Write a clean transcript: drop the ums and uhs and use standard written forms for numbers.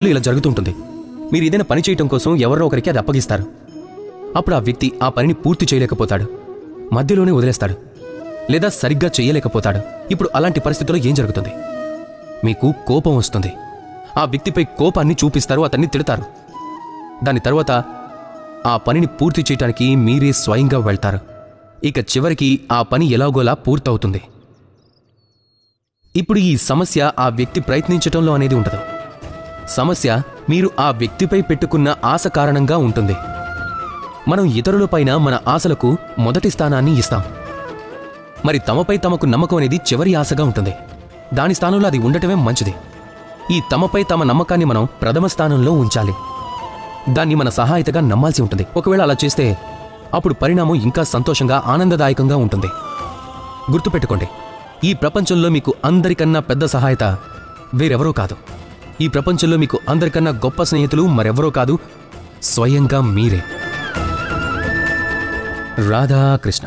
ఇలా జరుగుతుంటుంది. మీరు ఏదైనా పని చేయటం కోసం ఎవరో ఒకరికి అది అప్పగిస్తారు. అప్పుడు ఆ వ్యక్తి ఆ పనిని పూర్తి చేయలేకపోతాడు, మధ్యలోనే వదిలేస్తాడు, లేదా సరిగ్గా చేయలేకపోతాడు. ఇప్పుడు అలాంటి పరిస్థితుల్లో ఏం జరుగుతుంది? మీకు కోపం వస్తుంది. ఆ వ్యక్తిపై కోపాన్ని చూపిస్తారు, అతన్ని తిడతారు. దాని తర్వాత ఆ పనిని పూర్తి చేయటానికి మీరే స్వయంగా వెళ్తారు. ఇక చివరికి ఆ పని ఎలాగోలా పూర్తవుతుంది. ఇప్పుడు ఈ సమస్య ఆ వ్యక్తి ప్రయత్నించటంలో అనేది ఉండదు. సమస్య మీరు ఆ వ్యక్తిపై పెట్టుకున్న ఆశ కారణంగా ఉంటుంది. మనం ఇతరులపైన మన ఆశలకు మొదటి స్థానాన్ని ఇస్తాం. మరి తమపై తమకు నమ్మకం అనేది చివరి ఆశగా ఉంటుంది. దాని స్థానంలో అది ఉండటమే మంచిది. ఈ తమపై తమ నమ్మకాన్ని మనం ప్రథమ స్థానంలో ఉంచాలి. దాన్ని మన సహాయతగా నమ్మాల్సి ఉంటుంది. ఒకవేళ అలా చేస్తే అప్పుడు పరిణామం ఇంకా సంతోషంగా ఆనందదాయకంగా ఉంటుంది. గుర్తుపెట్టుకోండి, ఈ ప్రపంచంలో మీకు అందరికన్నా పెద్ద సహాయత వేరెవరో కాదు. ఈ ప్రపంచంలో మీకు అందరికన్నా గొప్ప స్నేహితులు మరెవరో కాదు, స్వయంగా మీరే. రాధాకృష్ణ.